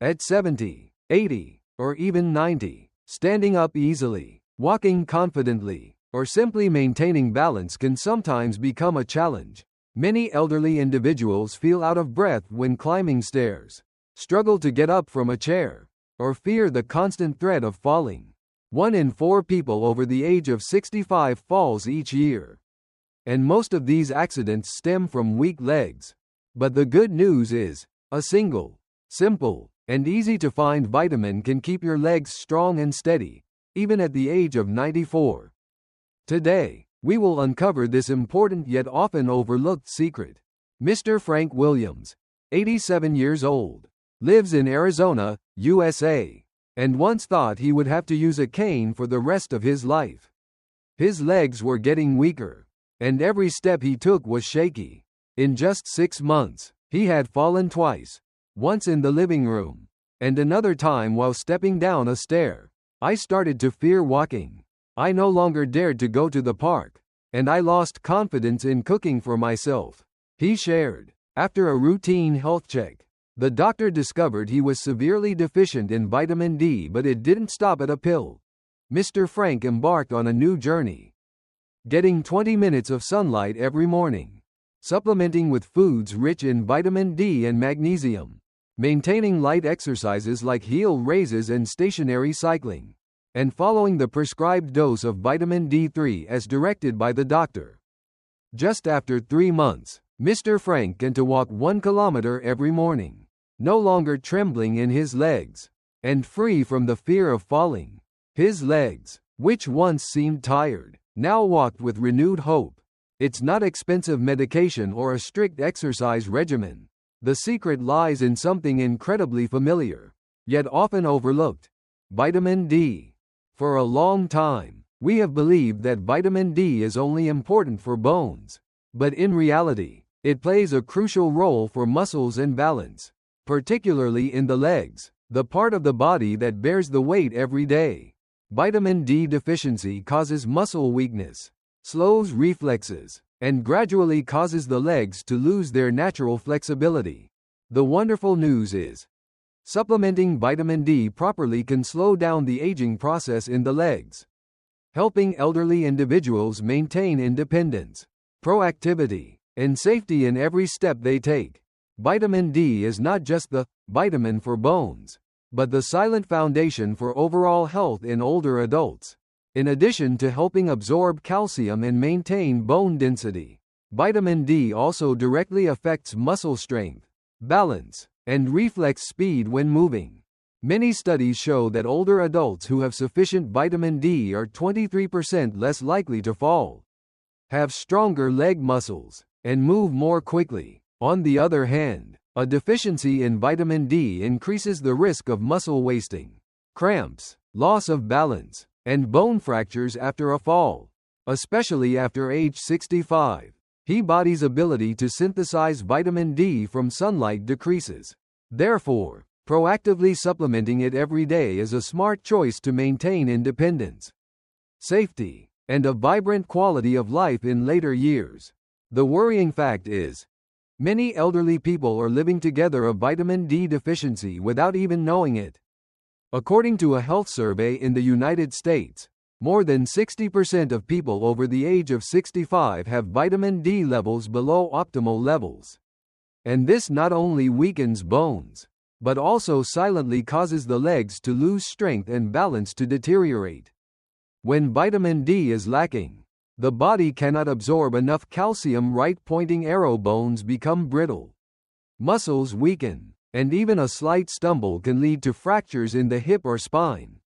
At 70, 80, or even 90, standing up easily, walking confidently, or simply maintaining balance can sometimes become a challenge. Many elderly individuals feel out of breath when climbing stairs, struggle to get up from a chair, or fear the constant threat of falling. 1 in 4 people over the age of 65 falls each year. And most of these accidents stem from weak legs. But the good news is, a single, simple, and easy-to-find vitamin can keep your legs strong and steady, even at the age of 94. Today, we will uncover this important yet often overlooked secret. Mr. Frank Williams, 87 years old, lives in Arizona, USA, and once thought he would have to use a cane for the rest of his life. His legs were getting weaker, and every step he took was shaky. In just 6 months, he had fallen twice, once in the living room, and another time while stepping down a stair. I started to fear walking. I no longer dared to go to the park, and I lost confidence in cooking for myself. He shared. After a routine health check, the doctor discovered he was severely deficient in vitamin D, but it didn't stop at a pill. Mr. Frank embarked on a new journey. Getting 20 minutes of sunlight every morning, supplementing with foods rich in vitamin D and magnesium, maintaining light exercises like heel raises and stationary cycling, and following the prescribed dose of vitamin D3 as directed by the doctor. Just after 3 months, Mr. Frank began to walk 1 kilometer every morning, no longer trembling in his legs, and free from the fear of falling. His legs, which once seemed tired, now walked with renewed hope. It's not expensive medication or a strict exercise regimen. The secret lies in something incredibly familiar, yet often overlooked: vitamin D. For a long time, we have believed that vitamin D is only important for bones. But in reality, it plays a crucial role for muscles and balance, particularly in the legs, the part of the body that bears the weight every day. Vitamin D deficiency causes muscle weakness, slows reflexes, and gradually causes the legs to lose their natural flexibility. The wonderful news is, supplementing vitamin D properly can slow down the aging process in the legs, helping elderly individuals maintain independence, proactivity, and safety in every step they take. Vitamin D is not just the vitamin for bones, but the silent foundation for overall health in older adults. In addition to helping absorb calcium and maintain bone density, vitamin D also directly affects muscle strength, balance, and reflex speed when moving. Many studies show that older adults who have sufficient vitamin D are 23% less likely to fall, have stronger leg muscles, and move more quickly. On the other hand, a deficiency in vitamin D increases the risk of muscle wasting, cramps, loss of balance, and bone fractures after a fall, especially after age 65. The body's ability to synthesize vitamin D from sunlight decreases. Therefore, proactively supplementing it every day is a smart choice to maintain independence, safety, and a vibrant quality of life in later years. The worrying fact is, many elderly people are living together a vitamin D deficiency without even knowing it. According to a health survey in the United States, more than 60% of people over the age of 65 have vitamin D levels below optimal levels. And this not only weakens bones, but also silently causes the legs to lose strength and balance to deteriorate. When vitamin D is lacking, the body cannot absorb enough calcium. Right-pointing arrow bones become brittle, muscles weaken, and even a slight stumble can lead to fractures in the hip or spine.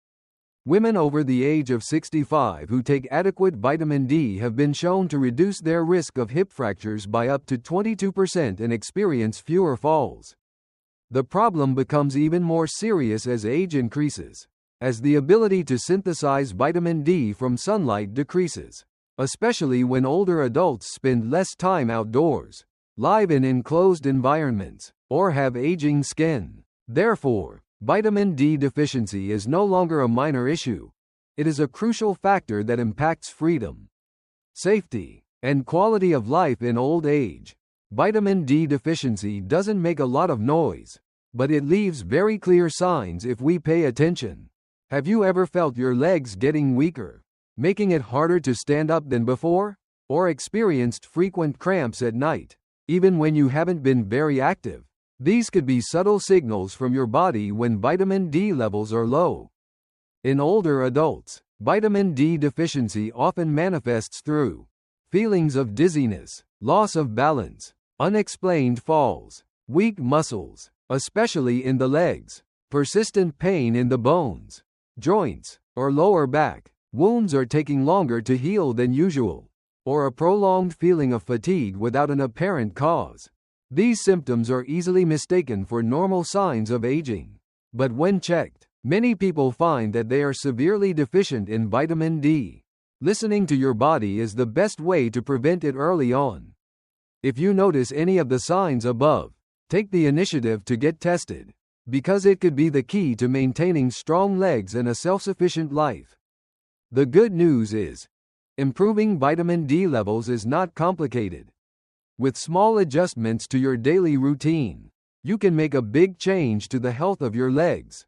Women over the age of 65 who take adequate vitamin D have been shown to reduce their risk of hip fractures by up to 22% and experience fewer falls. The problem becomes even more serious as age increases, as the ability to synthesize vitamin D from sunlight decreases, especially when older adults spend less time outdoors, live in enclosed environments, or have aging skin. Therefore, vitamin D deficiency is no longer a minor issue. It is a crucial factor that impacts freedom, safety, and quality of life in old age. Vitamin D deficiency doesn't make a lot of noise. but it leaves very clear signs if we pay attention. Have you ever felt your legs getting weaker, making it harder to stand up than before? Or experienced frequent cramps at night, even when you haven't been very active? These could be subtle signals from your body when vitamin D levels are low. In older adults, vitamin D deficiency often manifests through feelings of dizziness, loss of balance, unexplained falls, weak muscles, especially in the legs, persistent pain in the bones, joints, or lower back, wounds are taking longer to heal than usual, or a prolonged feeling of fatigue without an apparent cause. These symptoms are easily mistaken for normal signs of aging. But when checked, many people find that they are severely deficient in vitamin D. Listening to your body is the best way to prevent it early on. If you notice any of the signs above, take the initiative to get tested, because it could be the key to maintaining strong legs and a self-sufficient life. The good news is, improving vitamin D levels is not complicated. With small adjustments to your daily routine, you can make a big change to the health of your legs.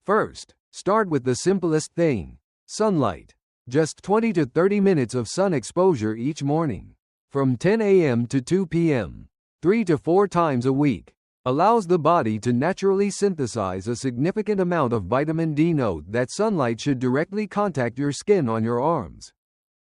First, start with the simplest thing: sunlight. Just 20 to 30 minutes of sun exposure each morning, from 10 a.m. to 2 p.m., 3 to 4 times a week, allows the body to naturally synthesize a significant amount of vitamin D. Note that sunlight should directly contact your skin on your arms,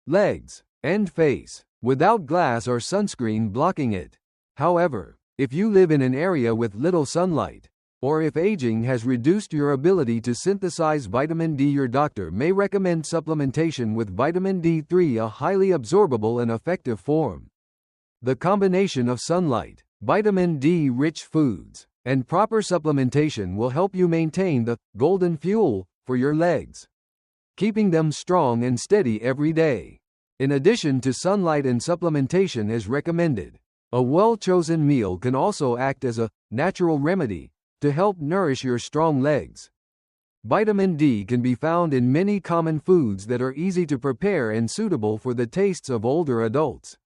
legs, and face, without glass or sunscreen blocking it. However, if you live in an area with little sunlight, or if aging has reduced your ability to synthesize vitamin D, your doctor may recommend supplementation with vitamin D3, a highly absorbable and effective form. The combination of sunlight, vitamin D-rich foods, and proper supplementation will help you maintain the golden fuel for your legs, keeping them strong and steady every day. In addition to sunlight and supplementation as recommended, a well-chosen meal can also act as a natural remedy to help nourish your strong legs. Vitamin D can be found in many common foods that are easy to prepare and suitable for the tastes of older adults.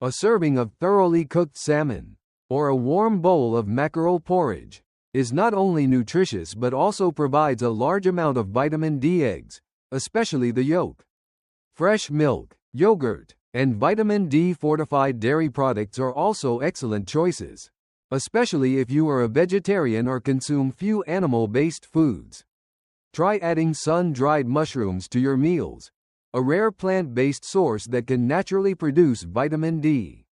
A serving of thoroughly cooked salmon, or a warm bowl of mackerel porridge, is not only nutritious but also provides a large amount of vitamin D. Eggs, especially the yolk, fresh milk, yogurt, and vitamin D fortified dairy products are also excellent choices, especially if you are a vegetarian or consume few animal-based foods. Try adding sun-dried mushrooms to your meals, a rare plant-based source that can naturally produce vitamin D.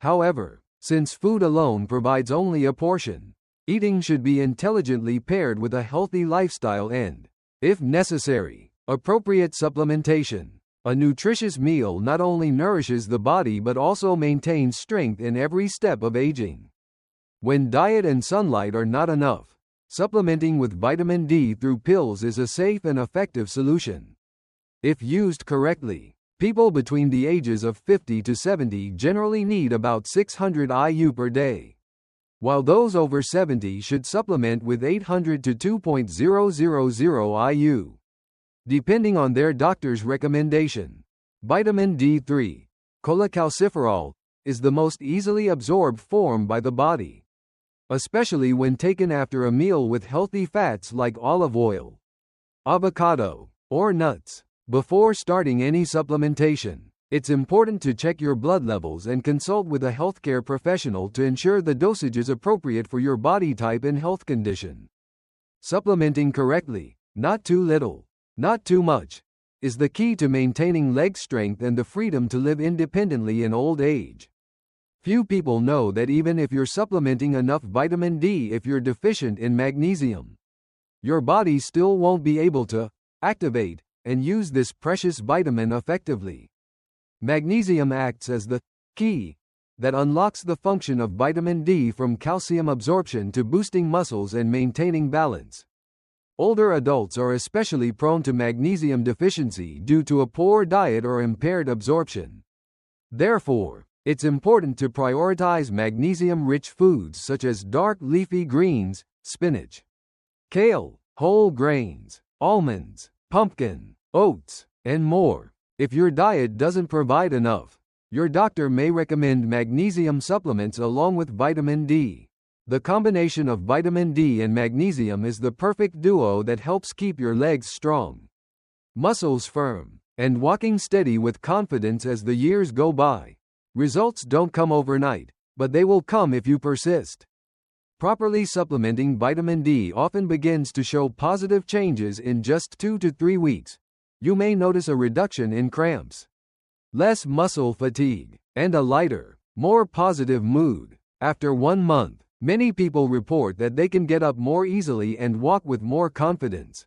However, since food alone provides only a portion, eating should be intelligently paired with a healthy lifestyle and, if necessary, appropriate supplementation. A nutritious meal not only nourishes the body but also maintains strength in every step of aging. When diet and sunlight are not enough, supplementing with vitamin D through pills is a safe and effective solution. If used correctly, people between the ages of 50 to 70 generally need about 600 IU per day, while those over 70 should supplement with 800 to 2.000 IU, depending on their doctor's recommendation. Vitamin D3, cholecalciferol, is the most easily absorbed form by the body, especially when taken after a meal with healthy fats like olive oil, avocado, or nuts. Before starting any supplementation, it's important to check your blood levels and consult with a healthcare professional to ensure the dosage is appropriate for your body type and health condition. Supplementing correctly, not too little, not too much, is the key to maintaining leg strength and the freedom to live independently in old age. Few people know that even if you're supplementing enough vitamin D, if you're deficient in magnesium, your body still won't be able to activate and use this precious vitamin effectively. Magnesium acts as the key that unlocks the function of vitamin D, from calcium absorption to boosting muscles and maintaining balance. Older adults are especially prone to magnesium deficiency due to a poor diet or impaired absorption. Therefore, it's important to prioritize magnesium-rich foods such as dark leafy greens, spinach, kale, whole grains, almonds, pumpkin, oats, and more. If your diet doesn't provide enough, your doctor may recommend magnesium supplements along with vitamin D. The combination of vitamin D and magnesium is the perfect duo that helps keep your legs strong, muscles firm, and walking steady with confidence as the years go by. Results don't come overnight, but they will come if you persist. Properly supplementing vitamin D often begins to show positive changes in just 2 to 3 weeks. You may notice a reduction in cramps, less muscle fatigue, and a lighter, more positive mood. After 1 month, many people report that they can get up more easily and walk with more confidence.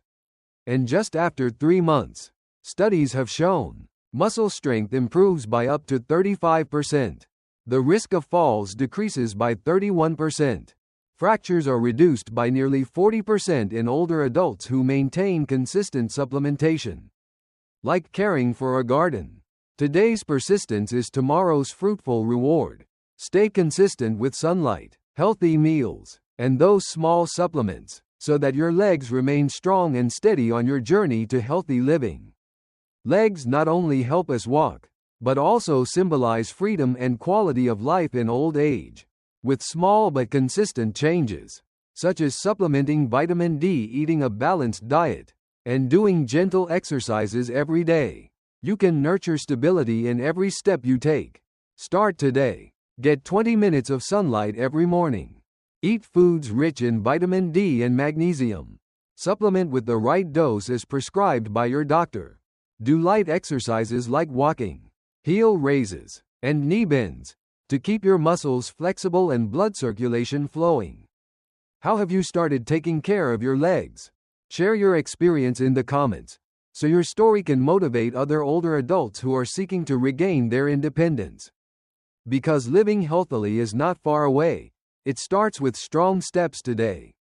And just after 3 months, studies have shown muscle strength improves by up to 35%. The risk of falls decreases by 31%. Fractures are reduced by nearly 40% in older adults who maintain consistent supplementation. Like caring for a garden. Today's persistence is tomorrow's fruitful reward. Stay consistent with sunlight, healthy meals, and those small supplements, so that your legs remain strong and steady on your journey to healthy living. Legs not only help us walk, but also symbolize freedom and quality of life in old age. With small but consistent changes, such as supplementing vitamin D, eating a balanced diet, and doing gentle exercises every day, you can nurture stability in every step you take. Start today. Get 20 minutes of sunlight every morning. Eat foods rich in vitamin D and magnesium. Supplement with the right dose as prescribed by your doctor. Do light exercises like walking, heel raises, and knee bends to keep your muscles flexible and blood circulation flowing. How have you started taking care of your legs? Share your experience in the comments, so your story can motivate other older adults who are seeking to regain their independence. Because living healthily is not far away, it starts with strong steps today.